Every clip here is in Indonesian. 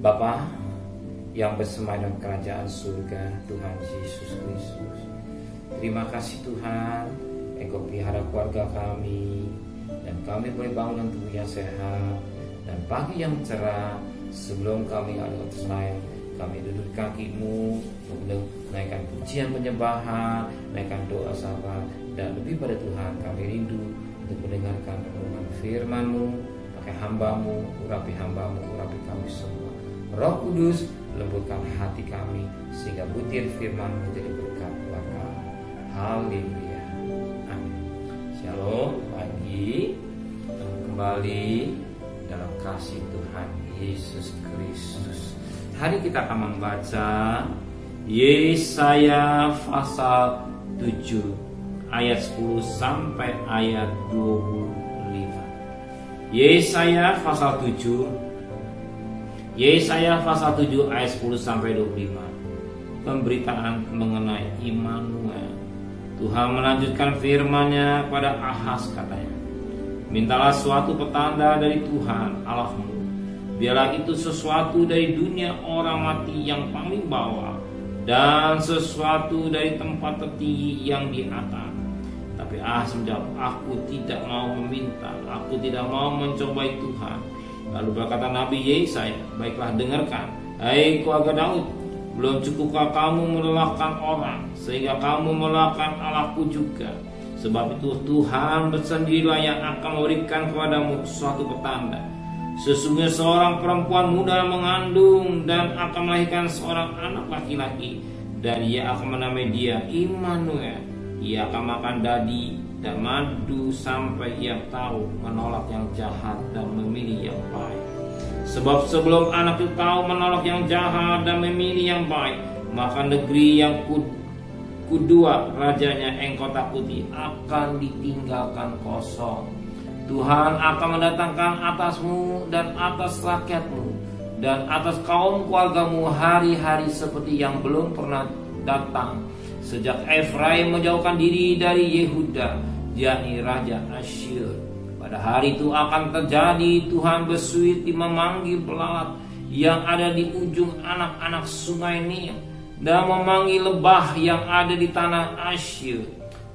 Bapa yang bersemayam dalam kerajaan surga, Tuhan Yesus Kristus, terima kasih Tuhan, Engkau pelihara keluarga kami, dan kami boleh bangun dengan tubuh yang sehat dan pagi yang cerah. Sebelum kami ada selain, kami duduk di kaki-Mu, menaikkan pujian penyembahan, menaikkan doa sahabat, dan lebih pada Tuhan, kami rindu untuk mendengarkan renungan firman-Mu. Pakai hamba-Mu, urapi hamba-Mu, urapi kami semua. Roh Kudus, lembutkan hati kami sehingga butir firman-Mu jadi berkat buat kami. Haleluya, amin. Shalom, pagi kembali dalam kasih Tuhan Yesus Kristus. Hari kita akan membaca Yesaya pasal 7 ayat 10 sampai ayat 25. Yesaya pasal 7 ayat 10 sampai 25. Pemberitaan mengenai Immanuel. Tuhan melanjutkan firman-Nya kepada Ahaz, katanya, mintalah suatu petanda dari Tuhan Allahmu. Biarlah itu sesuatu dari dunia orang mati yang paling bawah, dan sesuatu dari tempat tertinggi yang di atas. Tapi Ahaz menjawab, aku tidak mau meminta, aku tidak mau mencobai Tuhan. Lalu berkata Nabi Yesaya, baiklah dengarkan, hai keluarga Daud, belum cukupkah kamu melelahkan orang, sehingga kamu melelahkan Allahku juga? Sebab itu Tuhan bersendirilah yang akan memberikan kepadamu suatu petanda. Sesungguhnya seorang perempuan muda mengandung dan akan melahirkan seorang anak laki-laki, dan ia akan menamai dia Immanuel. Ia akan makan dadi dan madu sampai ia tahu menolak yang jahat dan memilih yang baik. Sebab sebelum anak itu tahu menolak yang jahat dan memilih yang baik, maka negeri yang kedua rajanya engkau takuti akan ditinggalkan kosong. Tuhan akan mendatangkan atasmu dan atas rakyatmu dan atas kaum keluargamu hari-hari seperti yang belum pernah datang sejak Efraim menjauhkan diri dari Yehuda, yakni Raja Asyur. Pada hari itu akan terjadi Tuhan bersuiti memanggil pelaut yang ada di ujung anak-anak sungai Nil, dan memanggil lebah yang ada di tanah Asyur,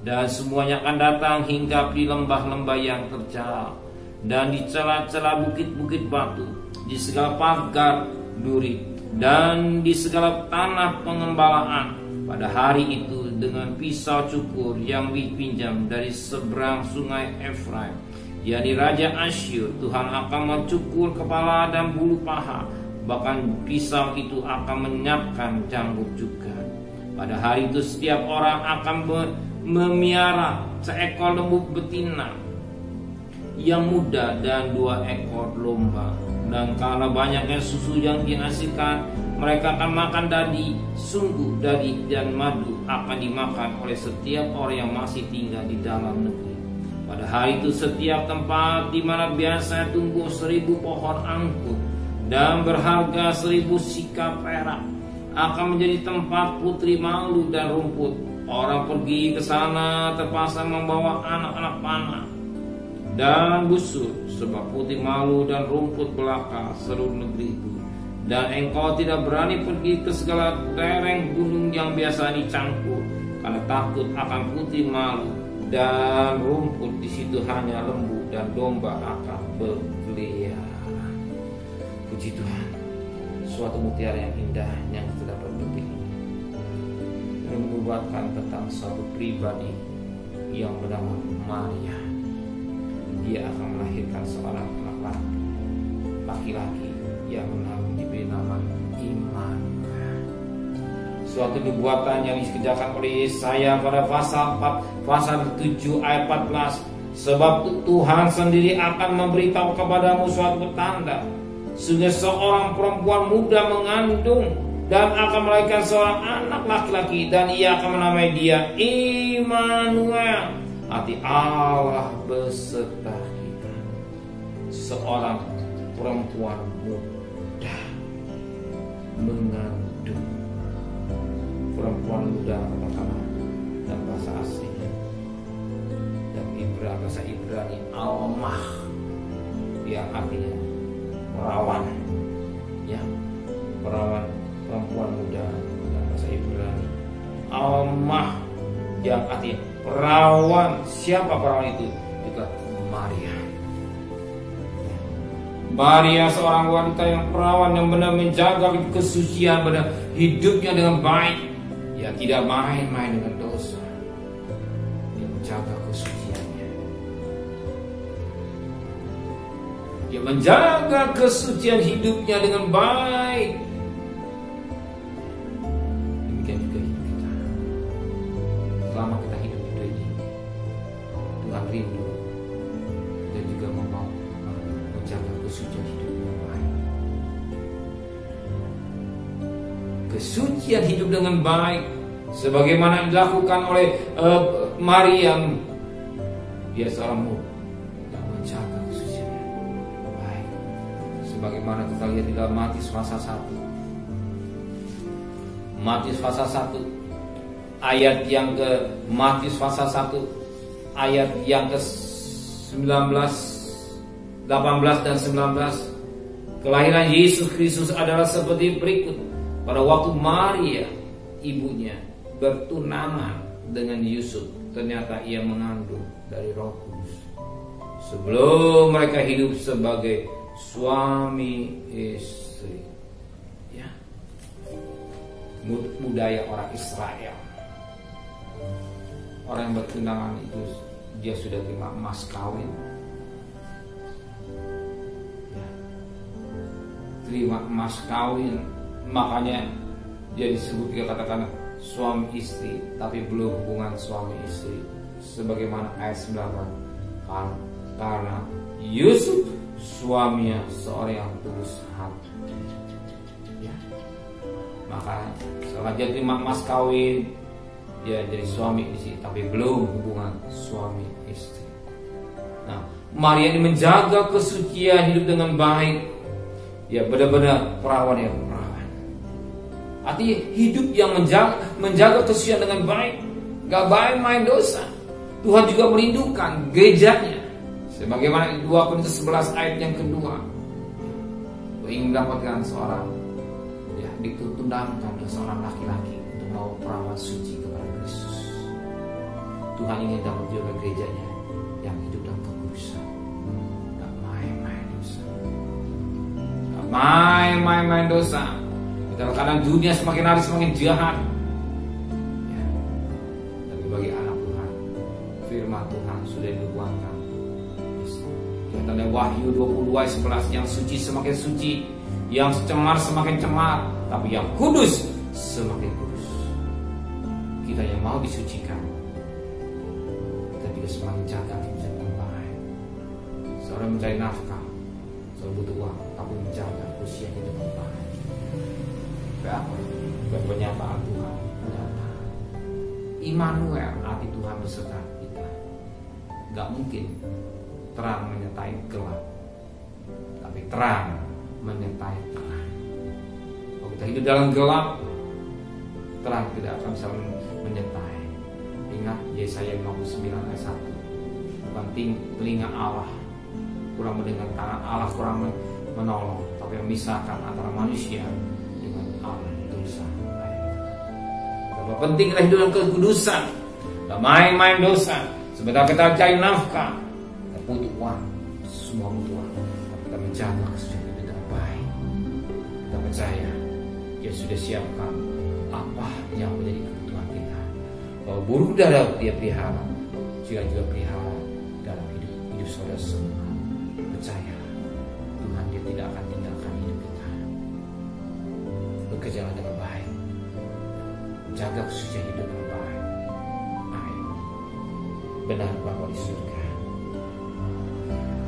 dan semuanya akan datang hingga di lembah-lembah yang terjal, dan di celah-celah bukit-bukit batu, di segala pagar duri, dan di segala tanah pengembalaan. Pada hari itu dengan pisau cukur yang dipinjam dari seberang sungai Efraim, yakni Raja Asyur, Tuhan akan mencukur kepala dan bulu paha. Bahkan pisau itu akan menyiapkan janggut juga. Pada hari itu setiap orang akan memiara seekor lembu betina yang muda dan 2 ekor domba. Dan karena banyaknya susu yang dihasilkan, mereka akan makan dadi. Sungguh dadi dan madu akan dimakan oleh setiap orang yang masih tinggal di dalam negeri. Pada hari itu setiap tempat di mana biasa tumbuh 1000 pohon anggur dan berharga 1000 sikap perak akan menjadi tempat putri malu dan rumput. Orang pergi ke sana terpaksa membawa anak-anak panah dan busur, sebab putri malu dan rumput belaka seluruh negeri itu. Dan engkau tidak berani pergi ke segala lereng gunung yang biasa dicangkul, karena takut akan putri malu dan rumput. Di situ hanya lembu dan domba akan berkeliaran. Puji Tuhan, suatu mutiara yang indah yang kita dapat petik menubuatkan tentang suatu pribadi yang bernama Maria. Dia akan melahirkan seorang anak laki-laki yang diberi nama Immanuel. Suatu nubuatan yang dikerjakan oleh Yesaya pada pasal 7 ayat 14. Sebab Tuhan sendiri akan memberitahu kepadamu suatu petanda. Sehingga seorang perempuan muda mengandung dan akan melahirkan seorang anak laki-laki, dan ia akan menamai dia Immanuel, arti Allah beserta kita. Seorang perempuan muda mengandung. Perempuan muda pertama dan bahasa asing dan bahasa Ibrani Almah, yang artinya perawan, ya, yang artinya perawan. Siapa perawan itu? Juga Maria. Maria seorang wanita yang perawan, yang benar menjaga kesucian, benar hidupnya dengan baik. Ya, tidak main-main dengan dosa. Dia menjaga kesuciannya. Dia menjaga kesucian hidupnya dengan baik. Demikian juga hidup kita. Selama kita hidup di dunia ini, Tuhan rindu dan juga mau menjaga kesucian hidup dengan baik. Kesucian hidup dengan baik, sebagaimana dilakukan oleh Maryam. Dia seorang murid yang menjaga kesuciannya baik, sebagaimana kita lihat di dalam Matius pasal 1. Matius pasal 1 ayat yang ke Matius pasal 1 ayat yang ke 19, 18 dan 19. Kelahiran Yesus Kristus adalah seperti berikut. Pada waktu Maria ibunya bertunangan dengan Yusuf, ternyata ia mengandung dari Roh Kudus. Sebelum mereka hidup sebagai suami istri. Ya. Budaya orang Israel. Orang yang bertunangan itu dia sudah terima mas kawin. Ya. Terima mas kawin, makanya dia disebut, dia katakan suami istri, tapi belum hubungan suami istri, sebagaimana ayat 9. Karena Yusuf suaminya seorang yang tulus hati. Ya. Maka setelah dia terima mas kawin, dia jadi suami istri, tapi belum hubungan suami istri. Nah, Maria ini menjaga kesucian hidup dengan baik. Ya, benar-benar perawan yang perawan. Artinya hidup yang menjaga kesucian dengan baik, gak main dosa. Tuhan juga merindukan gerejanya, sebagaimana 2 Korintus 11 ayat yang kedua. Ingin mendapatkan seorang, ya, ditundangkan seorang laki-laki untuk membawa perawan suci kepada Kristus. Tuhan ingin dapat juga gerejanya yang hidup dalam kekudusan, gak main-main dosa, gak main-main dosa. Kadang dunia semakin hari semakin jahat. Ya. Tapi bagi anak Tuhan, firman Tuhan sudah dinubuatkan. Kata Wahyu 22 ayat 11, yang suci semakin suci, yang cemar semakin cemar, tapi yang kudus semakin kudus. Kita yang mau disucikan, kita juga semakin jaga kesucian yang baik. Seorang mencari nafkah, seorang butuh uang, tapi menjaga kesucian yang baik. Pernyataan Tuhan nyata. Immanuel, arti Tuhan beserta kita. Gak mungkin terang menyertai gelap, tapi terang menyertai terang. Kalau kita hidup dalam gelap, terang tidak akan bisa menyertai. Ingat Yesaya 59 ayat 1. Bukan telinga Allah kurang mendengar, tangan Allah kurang menolong, tapi memisahkan antara manusia dengan Allah. Dosa. Betapa penting kita hidup dalam kekudusan, gak main-main dosa. Sebentar kita cari nafkah, kita butuh uang, semua butuh uang, tapi kita menjaga kesucian itu dengan baik. Kita percaya Dia sudah siapkan apa yang menjadi kebutuhan kita. Kalau buruk dalam Dia pelihara, juga pelihara dalam hidup saudara semua. Percaya Tuhan, Dia tidak akan tinggalkan hidup kita. Bekerjalah dengan baik, jaga kesucian hidup dengan baik. Amin. Benar Bapa di surga,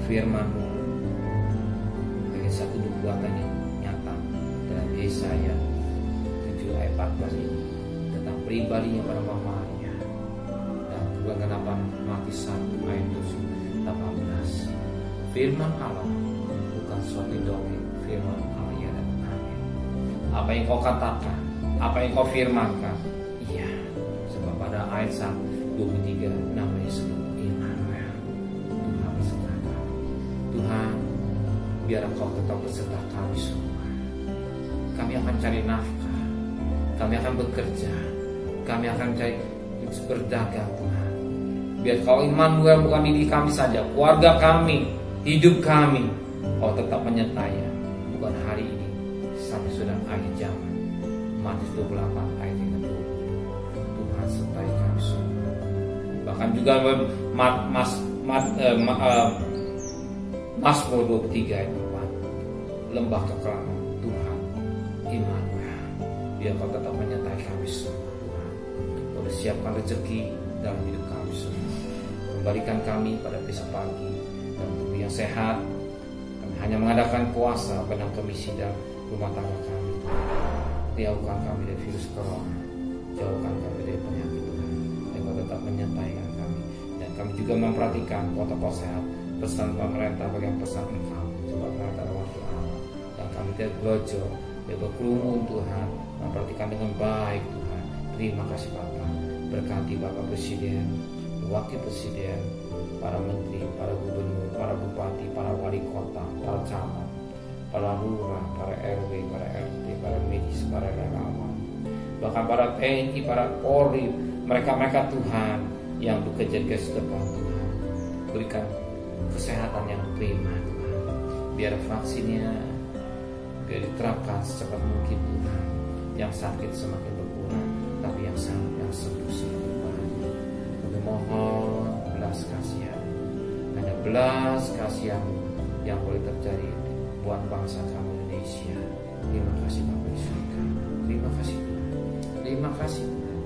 firman-Mu sebagai satu nubuatan yang nyata dalam Yesaya 7 ayat 14 ini tentang pribadinya pada Maria, dan kegenapan Matius 1 ayat 18. Firman Allah bukan suatu dongeng, firman Allah ya dan amin. Apa yang kau katakan, apa yang kau firmankan, iya. Sebab pada ayat 23 namanya sebut Immanuel, Tuhan beserta kami. Tuhan, biar Engkau tetap beserta kami semua. Kami akan cari nafkah, kami akan bekerja, kami akan terus berdagang Tuhan. Biar kalau Immanuel bukan diri kami saja, keluarga kami, hidup kami, Kau tetap menyertai bukan hari ini sampai sudah akhir zaman. Matius 28 ayat yang ke-20. Tuhan sertai kami semua. Bahkan juga Mazmur 23 ayat 4. Lembah kekelaman Tuhan Immanuel. Biar Kau tetap menyertai kami semua Tuhan. Kau sudah siapkan rezeki dalam hidup kami semua. Kembalikan kami pada besok pagi dan tubuh yang sehat. Kami hanya mengadakan puasa benang kemisi dalam rumah tangga kami. Jauhkan kami dari virus corona, jauhkan kami dari penyakit Tuhan, dan Kau tetap menyertai kami. Dan kami juga memperhatikan protokol sehat, pesan pemerintah bagian pesan Engkau, sebab mereka adalah wakil Allah. Dan kami tidak berojo, tidak berkerumun Tuhan, memperhatikan dengan baik Tuhan. Terima kasih Bapa, berkati Bapak Presiden, Wakil Presiden, para menteri, para gubernur, para bupati, para wali kota, para camat, para lurah, para RW, para RT, para medis, para relawan, bahkan para TNI, para Polri, mereka Tuhan yang bekerja di depan Tuhan. Berikan kesehatan yang prima Tuhan. Biar vaksinnya biar diterapkan secepat mungkin Tuhan. Yang sakit semakin berkurang, tapi yang sembuh semakin banyak. Kami mohon belas kasihan, hanya belas kasihan yang boleh terjadi buat bangsa kami Indonesia. Terima kasih Bapak di surga. Terima kasih Tuhan. Terima kasih Tuhan.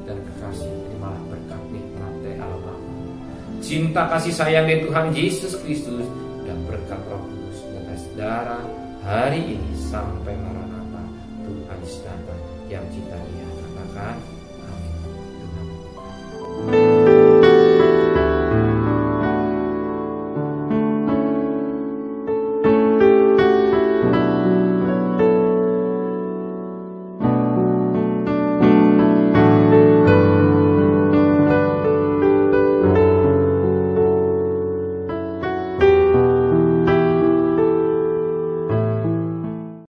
Dan kekasih terimalah berkat nikmat dari Allah Bapa, cinta kasih sayang dari Tuhan Yesus Kristus, dan berkat Roh Kudus atas darah hari ini sampai Maranatha Tuhan Yesus datang yang kita lihat. Katakan